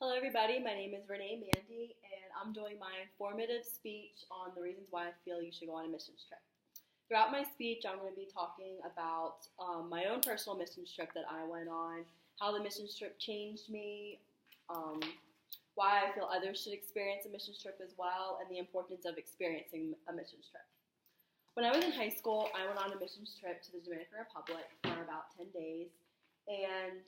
Hello, everybody. My name is Renee Mandy, and I'm doing my informative speech on the reasons why I feel you should go on a missions trip. Throughout my speech, I'm going to be talking about my own personal missions trip that I went on, how the missions trip changed me, um, why I feel others should experience a missions trip as well, and the importance of experiencing a missions trip. When I was in high school, I went on a missions trip to the Dominican Republic for about 10 days. And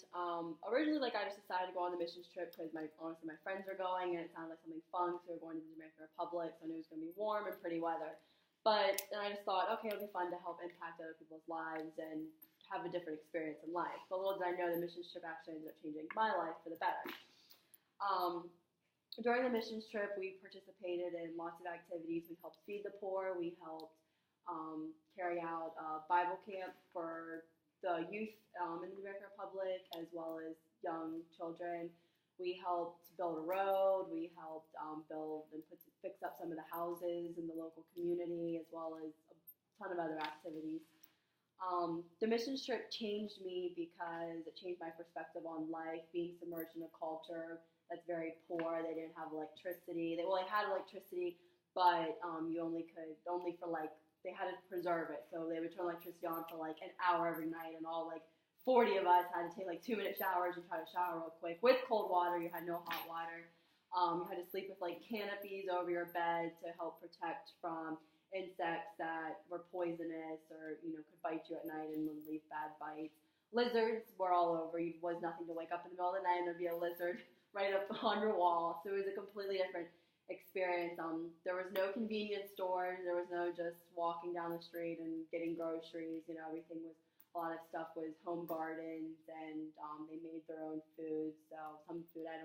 originally, I just decided to go on the missions trip because honestly, my friends were going, and it sounded like something fun. So we were going to the Dominican Republic, so I knew it was going to be warm and pretty weather. But then I just thought, okay, it'll be fun to help impact other people's lives and have a different experience in life. But little did I know, the missions trip actually ended up changing my life for the better. During the missions trip, we participated in lots of activities. We helped feed the poor. We helped carry out a Bible camp for the youth in the Dominican Republic, as well as young children. We helped build a road. We helped build and fix up some of the houses in the local community, as well as a ton of other activities. The missions trip changed me because it changed my perspective on life, being submerged in a culture that's very poor. They didn't have electricity. They had electricity, but you only for they had to preserve it. So they would turn electricity on for an hour every night, and all 40 of us had to take 2-minute showers and try to shower real quick with cold water. You had no hot water. You had to sleep with canopies over your bed to help protect from insects that were poisonous or could bite you at night and leave bad bites. Lizards were all over. It was nothing to wake up in the middle of the night and there'd be a lizard right up on your wall. So it was a completely different experience. There was no convenience stores. There was no just walking down the street and getting groceries. Everything was, a lot of stuff was home gardens, and they made their own food. So some food I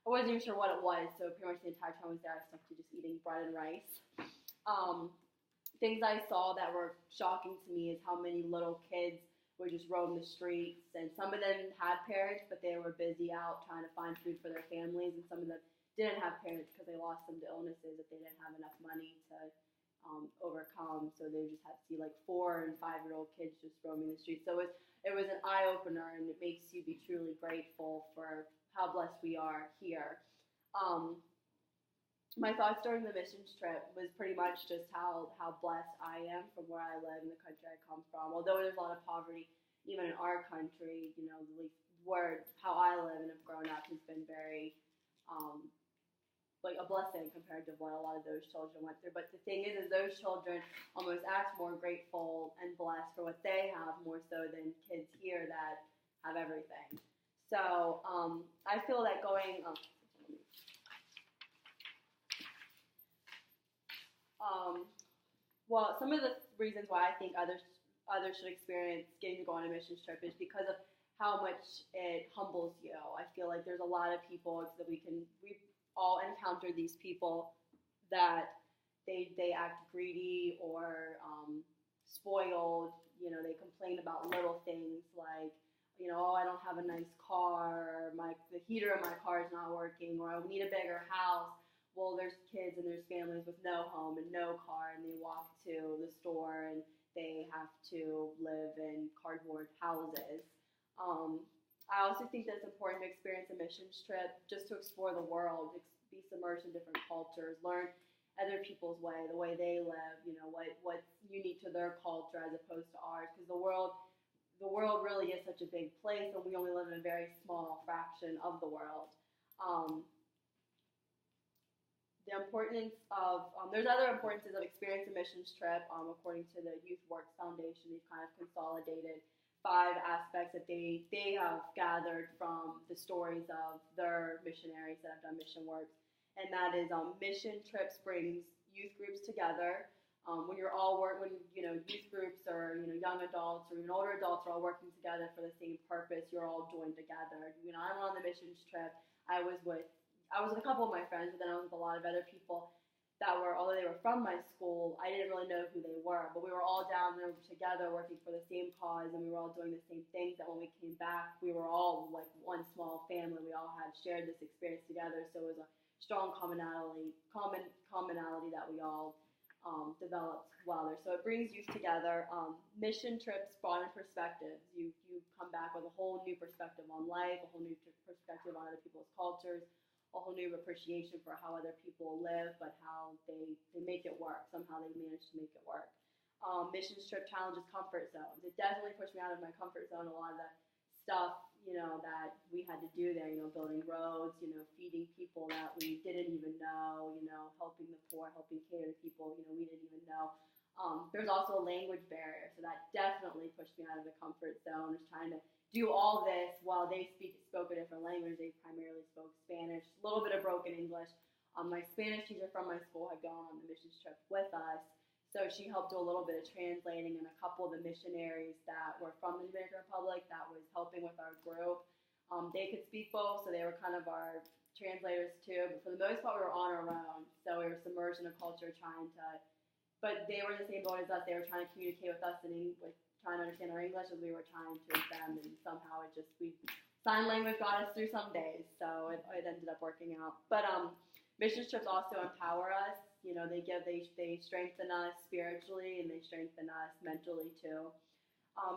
wasn't even sure what it was. So pretty much the entire time I was there, I stuck to just eating bread and rice. Things I saw that were shocking to me is how many little kids would just roam the streets, and some of them had parents, but they were busy out trying to find food for their families, and some of them didn't have parents because they lost them to illnesses that they didn't have enough money to overcome. So they just had to see 4 and 5-year-old kids just roaming the streets. So it was an eye opener, and it makes you be truly grateful for how blessed we are here. My thoughts during the missions trip was pretty much just how blessed I am from where I live in the country I come from. Although there's a lot of poverty even in our country, at least how I live and have grown up has been very a blessing compared to what a lot of those children went through. But the thing is those children almost act more grateful and blessed for what they have more so than kids here that have everything. So I feel that going. Well, some of the reasons why I think others should experience getting to go on a missions trip is because of how much it humbles you. I feel like there's a lot of people that we've all encountered these people that they act greedy or spoiled. They complain about little things like, oh, I don't have a nice car, or the heater in my car is not working, or I need a bigger house. Well, there's kids and there's families with no home and no car, and they walk to the store and they have to live in cardboard houses. I also think that it's important to experience a missions trip just to explore the world, be submerged in different cultures, learn other people's way, the way they live, what's unique to their culture as opposed to ours, because the world really is such a big place, and we only live in a very small fraction of the world. The importance of, there's other importances of experiencing a missions trip. According to the Youth Works Foundation, they've kind of consolidated 5 aspects that they have gathered from the stories of their missionaries that have done mission work. And that is mission trips brings youth groups together. When you're all youth groups or young adults or even older adults are all working together for the same purpose, you're all joined together. I went on the missions trip. I was with a couple of my friends, but then I was with a lot of other people that were, although they were from my school, I didn't really know who they were. But we were all down there together working for the same cause, and we were all doing the same things. That when we came back, we were all like one small family. We all had shared this experience together, so it was a strong commonality that we all developed well there. So it brings youth together. Mission trips broaden perspectives. You come back with a whole new perspective on life, a whole new perspective on other people's cultures, a whole new appreciation for how other people live, but how they make it work. Somehow they manage to make it work. Mission trip challenges comfort zones. It definitely pushed me out of my comfort zone. A lot of the stuff, that we had to do there, building roads, feeding people that we didn't even know, helping the poor, helping cater to people, we didn't even know. There's also a language barrier, so that definitely pushed me out of the comfort zone, just trying to do all this while they spoke a different language. They primarily spoke Spanish, a little bit of broken English. My Spanish teacher from my school had gone on the missions trip with us, so she helped do a little bit of translating, and a couple of the missionaries that were from the Dominican Republic that was helping with our group, they could speak both, so they were kind of our translators too. But for the most part, we were on our own, so we were submerged in a culture but they were in the same boat as us. They were trying to communicate with us in English, trying to understand our English as we were trying to with them, and somehow sign language got us through some days, so it ended up working out. But mission trips also empower us. They strengthen us spiritually, and they strengthen us mentally too.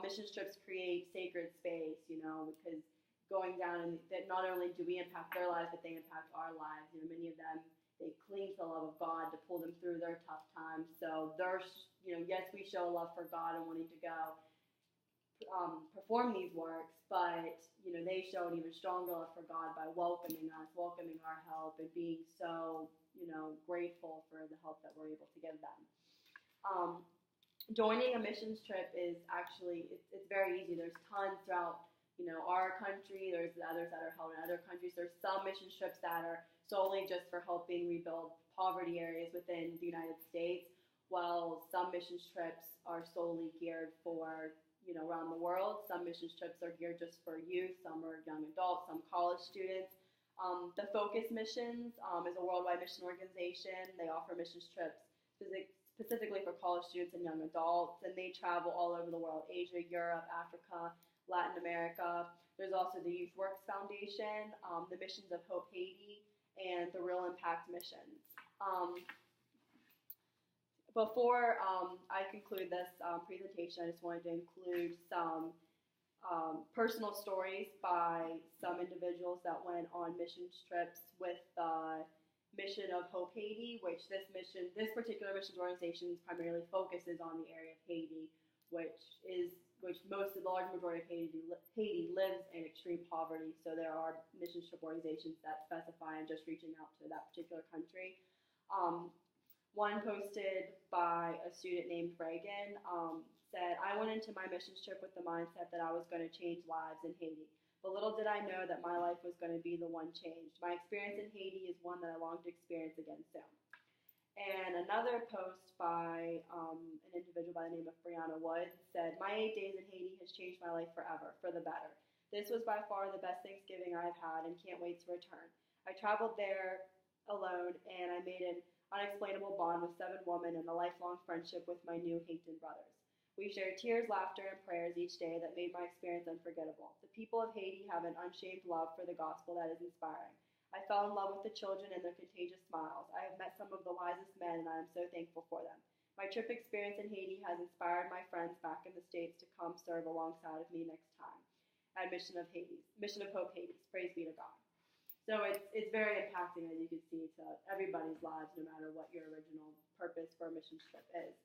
Mission trips create sacred space, because going down, and that not only do we impact their lives, but they impact our lives. Many of them, they cling to the love of God to pull them through their tough times. So yes, we show love for God and wanting to go perform these works, but they show an even stronger love for God by welcoming us, welcoming our help, and being so grateful for the help that we're able to give them. Joining a missions trip is actually it's very easy. There's tons throughout our country. There's others that are held in other countries. There's some missions trips that are solely just for helping rebuild poverty areas within the United States, while some missions trips are solely geared for around the world. Some missions trips are geared just for youth. Some are young adults. Some college students. The Focus Missions is a worldwide mission organization. They offer missions trips specifically for college students and young adults, and they travel all over the world: Asia, Europe, Africa, Latin America. There's also the Youth Works Foundation, the Missions of Hope Haiti, and the Real Impact Missions. Before I conclude this presentation, I just wanted to include some personal stories by some individuals that went on missions trips with the Mission of Hope Haiti, which this particular missions organization primarily focuses on the area of Haiti, which most of the large majority of Haiti lives in extreme poverty. So there are mission trip organizations that specify in just reaching out to that particular country. One posted by a student named Reagan said, "I went into my missions trip with the mindset that I was going to change lives in Haiti. But little did I know that my life was going to be the one changed. My experience in Haiti is one that I long to experience again soon." And another post by an individual by the name of Brianna Woods said, "My 8 days in Haiti has changed my life forever, for the better. This was by far the best Thanksgiving I've had and can't wait to return. I traveled there alone and I made an unexplainable bond with 7 women and a lifelong friendship with my new Haitian brothers. We shared tears, laughter, and prayers each day that made my experience unforgettable. The people of Haiti have an unshamed love for the gospel that is inspiring. I fell in love with the children and their contagious smiles. I have met some of the wisest men, and I am so thankful for them. My trip experience in Haiti has inspired my friends back in the States to come serve alongside of me next time at Mission of Hope Haiti. Praise be to God." So it's very impacting, as you can see, to everybody's lives, no matter what your original purpose for a mission trip is.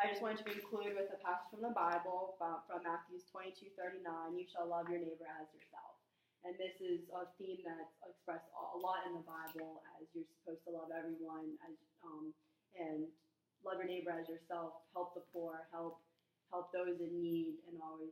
I just wanted to conclude with a passage from the Bible from Matthew 22:39. "You shall love your neighbor as yourself." And this is a theme that's expressed a lot in the Bible, as you're supposed to love everyone and love your neighbor as yourself, help the poor, help those in need, and always